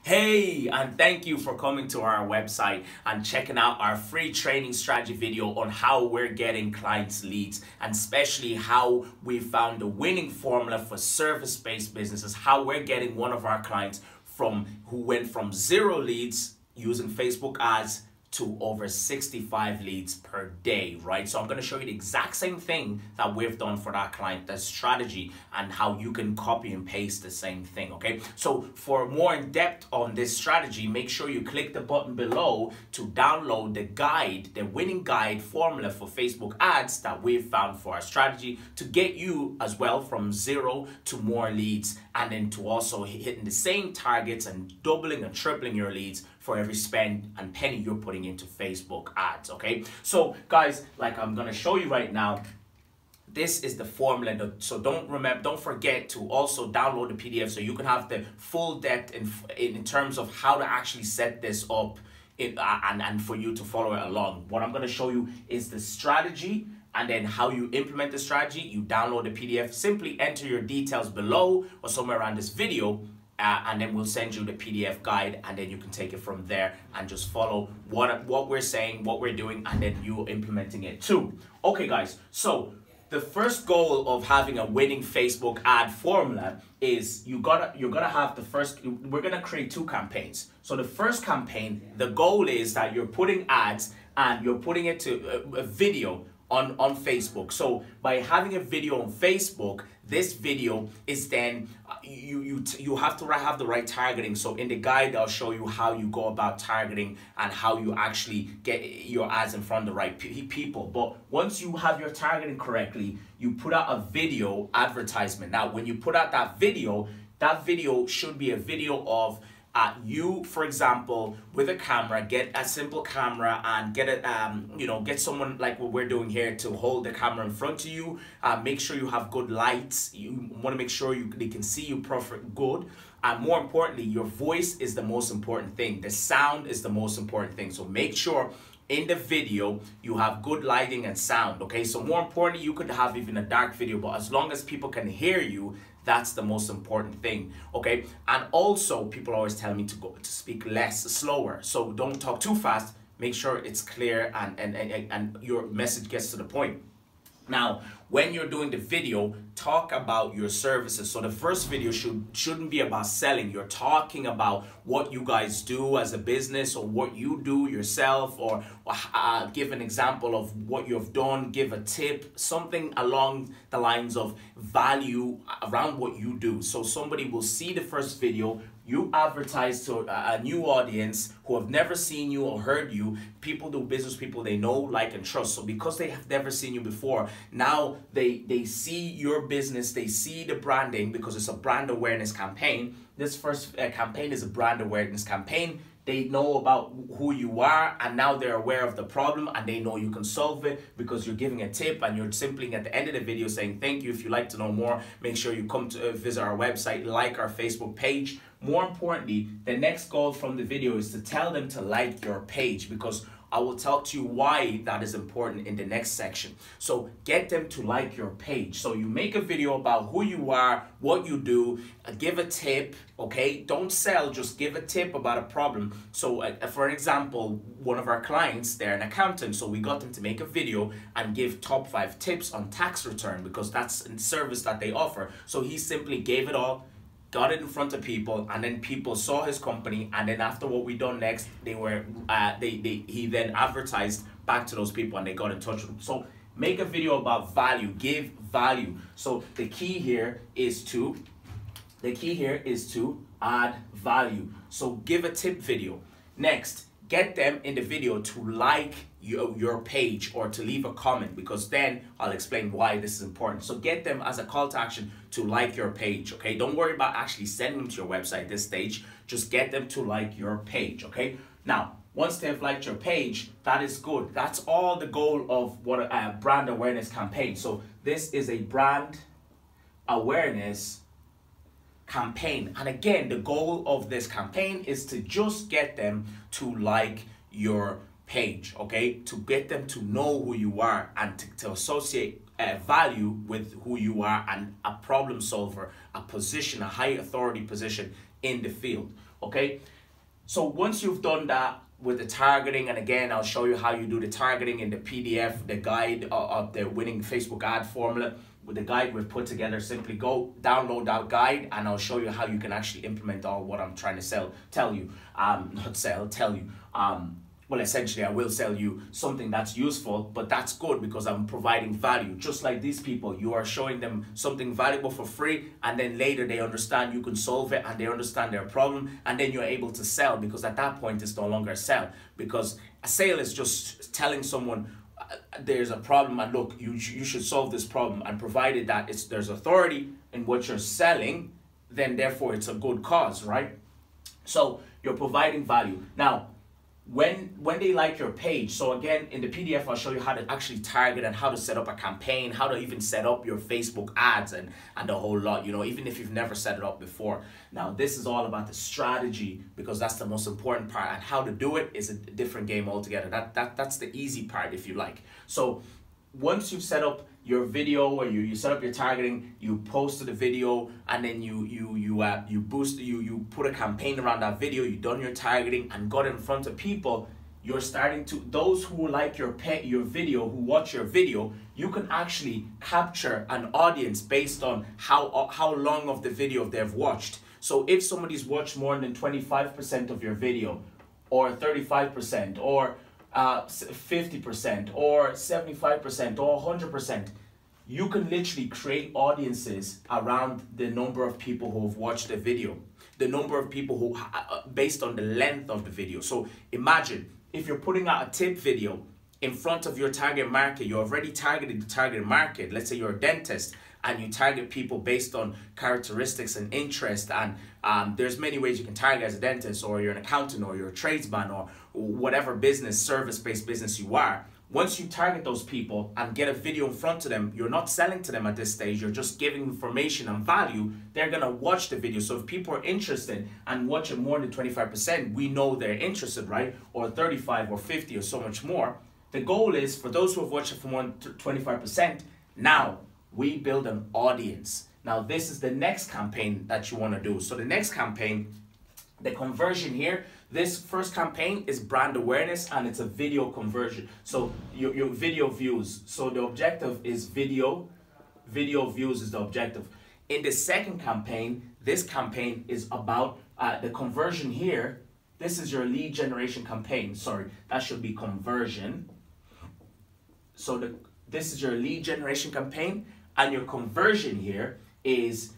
Hey, and thank you for coming to our website and checking out our free training strategy video on how we're getting clients leads, and especially how we found the winning formula for service-based businesses, how we're getting one of our clients who went from 0 leads using Facebook ads to over 65 leads per day, right? So I'm going to show you the exact same thing that we've done for that client, the strategy, and how you can copy and paste the same thing, okay? So for more in depth on this strategy, make sure you click the button below to download the guide, the winning guide formula for Facebook ads that we've found for our strategy to get you as well from 0 to more leads, and then to also hitting the same targets and doubling and tripling your leads for every spend and penny you're putting into Facebook ads, okay? So guys, like I'm gonna show you right now, this is the formula. So don't forget to also download the PDF so you can have the full depth in terms of how to actually set this up and for you to follow it along. What I'm gonna show you is the strategy, and then how you implement the strategy. You download the PDF, simply enter your details below or somewhere around this video, and then we'll send you the PDF guide, and then you can take it from there and just follow what we're saying, what we're doing, and then you implementing it too. Okay guys, so the first goal of having a winning Facebook ad formula is you're gonna have the first, we're gonna create 2 campaigns. So the first campaign, the goal is that you're putting ads and you're putting it to a video on Facebook. So by having a video on Facebook, this video is then you have to have the right targeting. So in the guide, I'll show you how you go about targeting and how you actually get your ads in front of the right people. But once you have your targeting correctly, you put out a video advertisement. Now when you put out that video should be a video of you, for example, with a camera. Get a simple camera and get it, get someone like what we're doing here to hold the camera in front of you. Make sure you have good lights. You want to make sure they can see you good. And more importantly, your voice is the most important thing. The sound is the most important thing. So make sure in the video you have good lighting and sound, okay? So more importantly, you could have even a dark video, but as long as people can hear you, that's the most important thing, okay? And also, people always tell me to speak slower. So don't talk too fast. Make sure it's clear and your message gets to the point. Now, when you're doing the video, talk about your services. So the first video shouldn't be about selling. You're talking about what you guys do as a business, or what you do yourself, or give an example of what you've done, give a tip, something along the lines of value around what you do. So somebody will see the first video, you advertise to a new audience who have never seen you or heard you. People do business, people they know, like, and trust. So because they have never seen you before, now they see your business, they see the branding, because it's a brand awareness campaign. This first campaign is a brand awareness campaign. They know about who you are, and now they're aware of the problem, and they know you can solve it because you're giving a tip, and you're simply at the end of the video saying thank you. If you'd like to know more, make sure you come to visit our website, like our Facebook page. More importantly, the next goal from the video is to tell them to like your page, because I will talk to you why that is important in the next section. So get them to like your page. So you make a video about who you are, what you do, give a tip, okay? Don't sell, just give a tip about a problem. So for example, one of our clients, they're an accountant, so we got them to make a video and give top 5 tips on tax return, because that's a service that they offer. So he simply gave it all, got it in front of people, and then people saw his company, and then after what we done next, he then advertised back to those people, and they got in touch with him. So make a video about value, give value. So the key here is to add value. So give a tip video. Next, get them in the video to like your page or to leave a comment, because then I'll explain why this is important. So get them as a call to action to like your page, okay? Don't worry about actually sending them to your website at this stage. Just get them to like your page, okay? Now, once they've liked your page, that is good. That's all the goal of what a brand awareness campaign. So this is a brand awareness campaign. And again, the goal of this campaign is to just get them to like your page, okay? To get them to know who you are and to associate value with who you are and a problem solver, a position, a high authority position in the field, okay? So once you've done that with the targeting, and again, I'll show you how you do the targeting in the PDF, the guide of the winning Facebook ad formula. With the guide we've put together, simply go download that guide and I'll show you how you can actually implement all what I'm trying to tell you. Well, essentially, I will sell you something that's useful, but that's good because I'm providing value. Just like these people, you are showing them something valuable for free, and then later they understand you can solve it and they understand their problem, and then you're able to sell, because at that point it's no longer a sell, because a sale is just telling someone there's a problem and look, you should solve this problem, and provided that there's authority in what you're selling, then therefore it's a good cause, right? So you're providing value. Now, when they like your page, so again, in the PDF, I'll show you how to actually target and how to set up a campaign, how to even set up your Facebook ads and the whole lot, you know, even if you've never set it up before. Now, this is all about the strategy, because that's the most important part, and how to do it is a different game altogether. That's the easy part, if you like. So once you've set up your video, or you set up your targeting, you posted the video, and then you put a campaign around that video, you've done your targeting and got it in front of people, you're starting to, those who like your video, who watch your video, you can actually capture an audience based on how long of the video they've watched. So if somebody's watched more than 25% of your video, or 35%, or 50%, or 75%, or 100%, you can literally create audiences around the number of people who have watched the video, the number of people who, based on the length of the video. So imagine if you're putting out a tip video in front of your target market, you already targeted the target market. Let's say you're a dentist and you target people based on characteristics and interest, and there's many ways you can target as a dentist, or you're an accountant, or you're a tradesman, or whatever business, service-based business you are. Once you target those people and get a video in front of them, you're not selling to them at this stage, you're just giving information and value. They're gonna watch the video. So if people are interested and watch it more than 25%, we know they're interested, right? Or 35 or 50 or so much more. The goal is for those who have watched it for more than 25%, now we build an audience. Now this is the next campaign that you wanna do. So the next campaign, the conversion here, this first campaign is brand awareness, and it's a video conversion. So your video views. So the objective is video views is the objective. In the second campaign, this campaign is about the conversion here. This is your lead generation campaign. Sorry, that should be conversion. So this is your lead generation campaign, and your conversion here is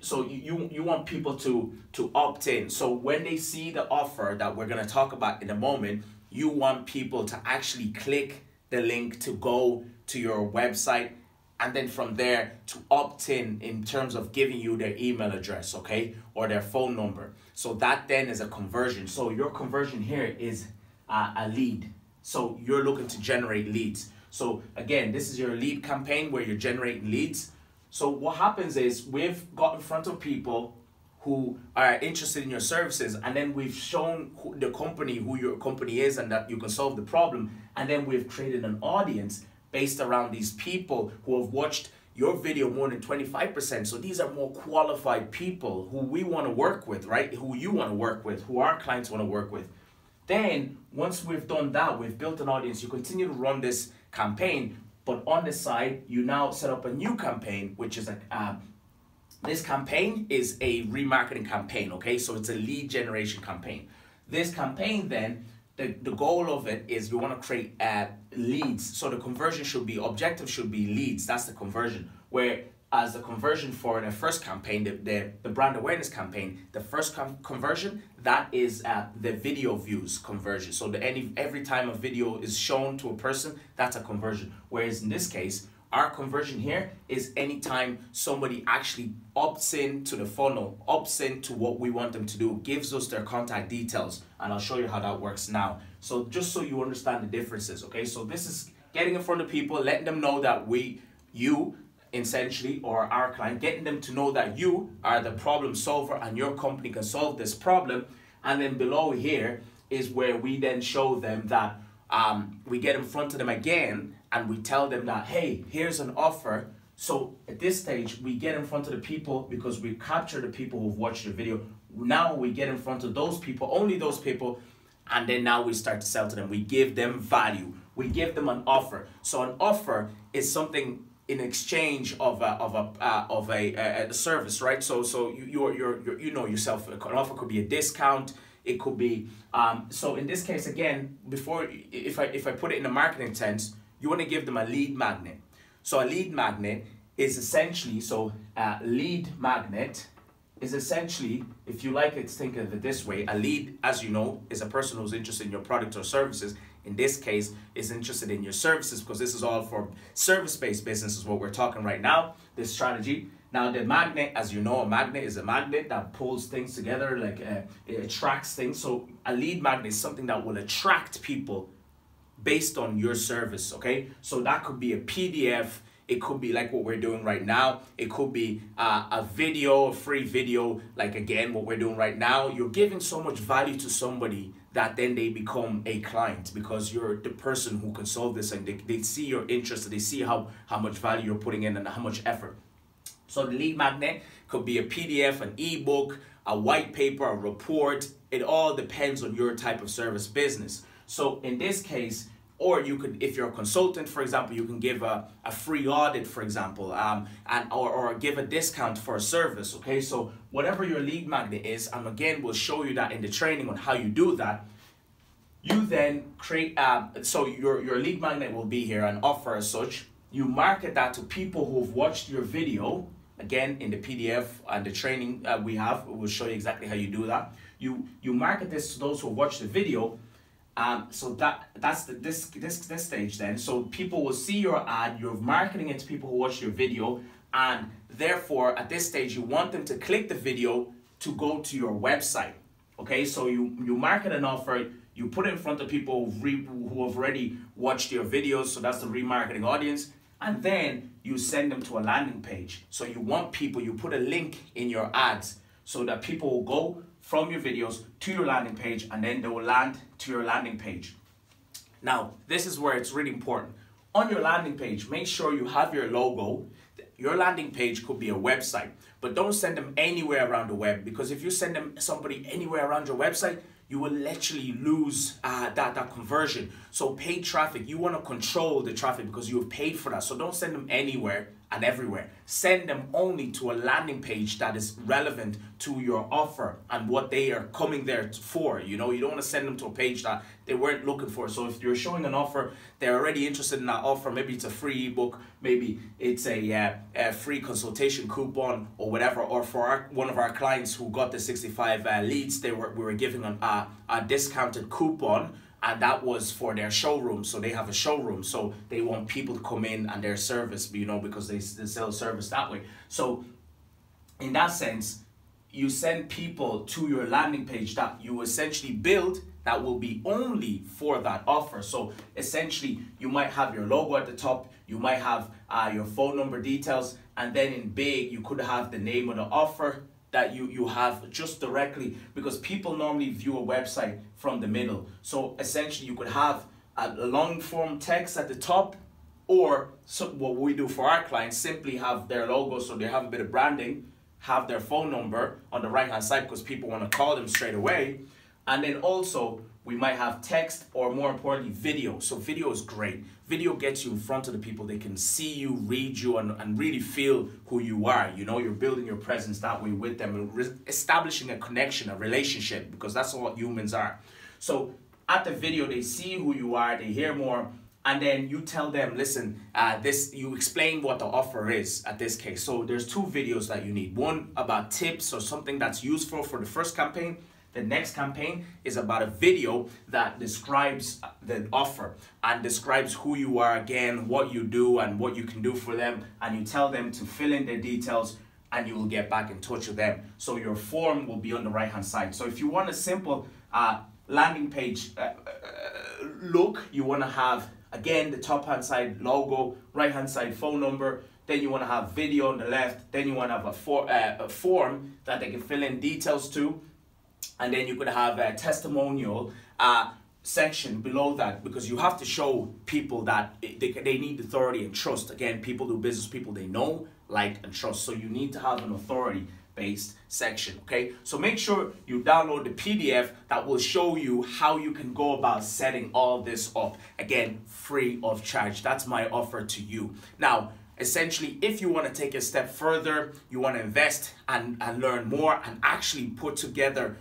so you want people to opt in. So when they see the offer that we're going to talk about in a moment, you want people to actually click the link to go to your website, and then from there to opt in terms of giving you their email address, okay, or their phone number. So that then is a conversion. So your conversion here is a lead. So you're looking to generate leads. So again, this is your lead campaign where you're generating leads. So what happens is we've got in front of people who are interested in your services, and then we've shown who your company is, and that you can solve the problem, and then we've created an audience based around these people who have watched your video more than 25%. So these are more qualified people who we want to work with, right? Who you want to work with, who our clients want to work with. Then once we've done that, we've built an audience, you continue to run this campaign. But on the side, you now set up a new campaign, which is this campaign is a remarketing campaign, okay? So it's a lead generation campaign. This campaign then, the goal of it is we want to create leads. So the conversion objective should be leads. That's the conversion. Whereas the conversion for the first campaign, the brand awareness campaign, the first conversion, that is the video views conversion. So every time a video is shown to a person, that's a conversion. Whereas in this case, our conversion here is anytime somebody actually opts into the funnel, opts into what we want them to do, gives us their contact details, and I'll show you how that works now. So just so you understand the differences, okay? So this is getting in front of people, letting them know that you essentially, or our client, getting them to know that you are the problem solver and your company can solve this problem. And then below here is where we then show them that we get in front of them again and we tell them that, hey, here's an offer. So at this stage, we get in front of the people because we capture the people who've watched the video. Now we get in front of those people, only those people, and then now we start to sell to them. We give them value. We give them an offer. So an offer is something in exchange of a service, right? So you know yourself. An offer could be a discount. It could be so in this case again. Before, if I put it in a marketing sense, you want to give them a lead magnet. So a lead magnet is essentially lead magnet is essentially, if you like it, think of it this way. A lead, as you know, is a person who's interested in your product or services. In this case, is interested in your services, because this is all for service-based businesses, what we're talking right now, this strategy. Now, the magnet, as you know, a magnet is a magnet that pulls things together, like it attracts things. So a lead magnet is something that will attract people based on your service, okay? So that could be a PDF. It could be like what we're doing right now. It could be a video, a free video, like again, what we're doing right now. You're giving so much value to somebody that then they become a client, because you're the person who can solve this, and they see your interest, they see how much value you're putting in and how much effort. So the lead magnet could be a PDF, an ebook, a white paper, a report. It all depends on your type of service business. So in this case, or you could, if you're a consultant, for example, you can give a free audit, for example, or give a discount for a service, okay? So whatever your lead magnet is, and again, we'll show you that in the training on how you do that. You then create, so your lead magnet will be here, an offer as such. You market that to people who've watched your video. Again, in the PDF and the training we'll show you exactly how you do that. You market this to those who watch the video. So that's this stage then. So people will see your ad, you're marketing it to people who watch your video, and therefore at this stage you want them to click the video to go to your website. Okay, so you market an offer, you put it in front of people who have already watched your videos, so that's the remarketing audience, and then you send them to a landing page. So you want people, you put a link in your ads so that people will go from your videos to your landing page, and then they will land to your landing page. Now, this is where it's really important. On your landing page, make sure you have your logo. Your landing page could be a website, but don't send them anywhere around the web, because if you send them somebody anywhere around your website, you will literally lose that conversion. So paid traffic, you want to control the traffic because you have paid for that. So don't send them anywhere and everywhere. Send them only to a landing page that is relevant to your offer and what they are coming there for. You know, you don't want to send them to a page that they weren't looking for. So if you're showing an offer, they're already interested in that offer. Maybe it's a free ebook, maybe it's a free consultation coupon or whatever. Or for one of our clients who got the 65 leads, we were giving a discounted coupon, and that was for their showroom. So they have a showroom, so they want people to come in and their service, you know, because they sell service that way. So in that sense, you send people to your landing page that you essentially build that will be only for that offer. So essentially, you might have your logo at the top, you might have your phone number details, and then in big, you could have the name of the offer that you have just directly, because people normally view a website from the middle. So essentially you could have a long form text at the top, or what we do for our clients, simply have their logo, so they have a bit of branding, have their phone number on the right hand side because people want to call them straight away. And then also we might have text, or more importantly, video. So video is great. Video gets you in front of the people. They can see you, read you, and really feel who you are. You know, you're building your presence that way with them, and establishing a connection, a relationship, because that's what humans are. So at the video, they see who you are, they hear more, and then you tell them, listen, you explain what the offer is at this case. So there's two videos that you need. One about tips or something that's useful for the first campaign. The next campaign is about a video that describes the offer and describes who you are, again, what you do and what you can do for them. And you tell them to fill in their details, and you will get back in touch with them. So your form will be on the right hand side. So if you want a simple landing page look, you want to have, again, the top hand side logo, right hand side phone number. Then you want to have video on the left. Then you want to have a form that they can fill in details to. And then you could have a testimonial section below that, because you have to show people that they need authority and trust. Again, people do business, people they know, like, and trust. So you need to have an authority based section. Okay, so make sure you download the PDF that will show you how you can go about setting all this up, again, free of charge. That's my offer to you. Now, essentially, if you want to take a step further, you want to invest and learn more and actually put together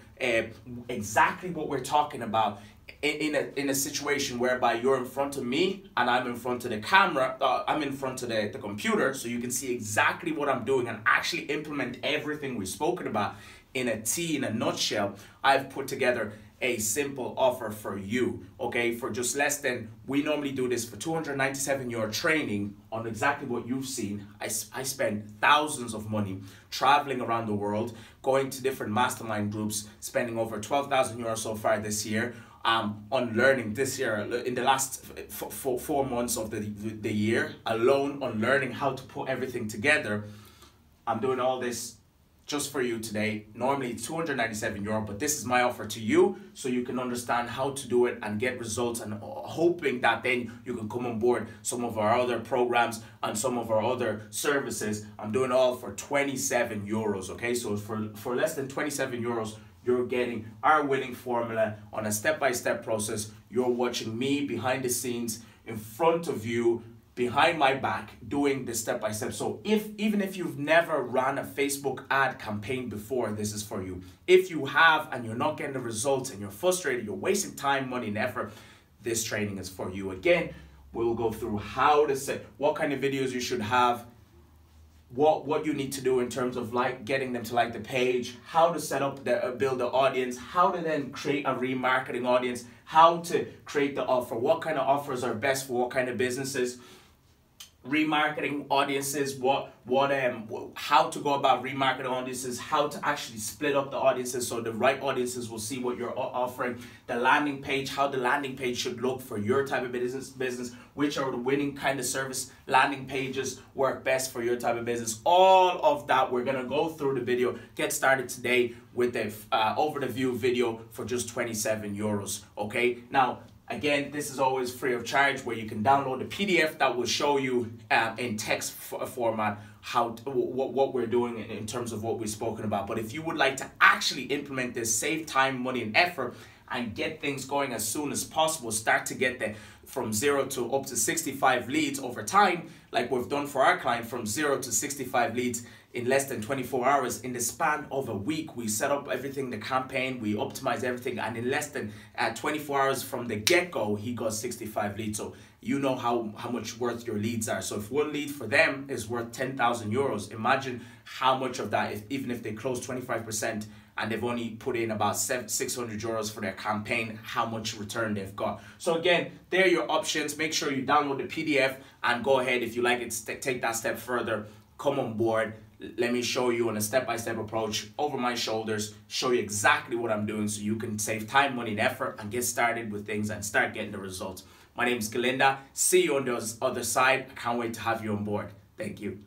exactly what we're talking about in a situation whereby you're in front of me and I'm in front of the camera, I'm in front of the computer, so you can see exactly what I'm doing and actually implement everything we've spoken about in a nutshell. I've put together a simple offer for you, okay, for just less than, we normally do this for €297 training on exactly what you've seen. I spend thousands of money traveling around the world, going to different mastermind groups, spending over €12,000 so far this year, on learning this year, in the last 4 months of the year alone, on learning how to put everything together. I'm doing all this just for you today. Normally it's €297, but this is my offer to you so you can understand how to do it and get results, and hoping that then you can come on board some of our other programs and some of our other services. I'm doing all for €27, okay? So for less than €27, you're getting our winning formula on a step-by-step process. You're watching me behind the scenes, in front of you, behind my back, doing the step-by-step. So even if you've never run a Facebook ad campaign before, this is for you. If you have and you're not getting the results and you're frustrated, you're wasting time, money, and effort, this training is for you. Again, we'll go through how to set, what kind of videos you should have, what you need to do in terms of getting them to like the page, how to set up build the audience, how to then create a remarketing audience, how to create the offer, what kind of offers are best for what kind of businesses, remarketing audiences, how to go about remarketing audiences, how to actually split up the audiences so the right audiences will see what you're offering, the landing page, how the landing page should look for your type of business, which are the winning kind of service landing pages work best for your type of business. All of that we're gonna go through the video. Get started today with the over the view video for just €27. Okay, now again, this is always free of charge, where you can download the PDF that will show you in text format what we're doing in terms of what we've spoken about. But if you would like to actually implement this, save time, money, and effort, and get things going as soon as possible, start to get from 0 to up to 65 leads over time, like we've done for our client, from 0 to 65 leads in less than 24 hours. In the span of a week, we set up everything, the campaign, we optimize everything, and in less than 24 hours from the get-go, he got 65 leads. So you know how much worth your leads are. So if one lead for them is worth €10,000, imagine how much of that, even if they close 25%, and they've only put in about €600 for their campaign, how much return they've got. So again, there are your options. Make sure you download the PDF and go ahead, if you like it, take that step further, come on board. Let me show you on a step-by-step approach over my shoulders, show you exactly what I'm doing so you can save time, money, and effort and get started with things and start getting the results. My name is Galinda. See you on the other side. I can't wait to have you on board. Thank you.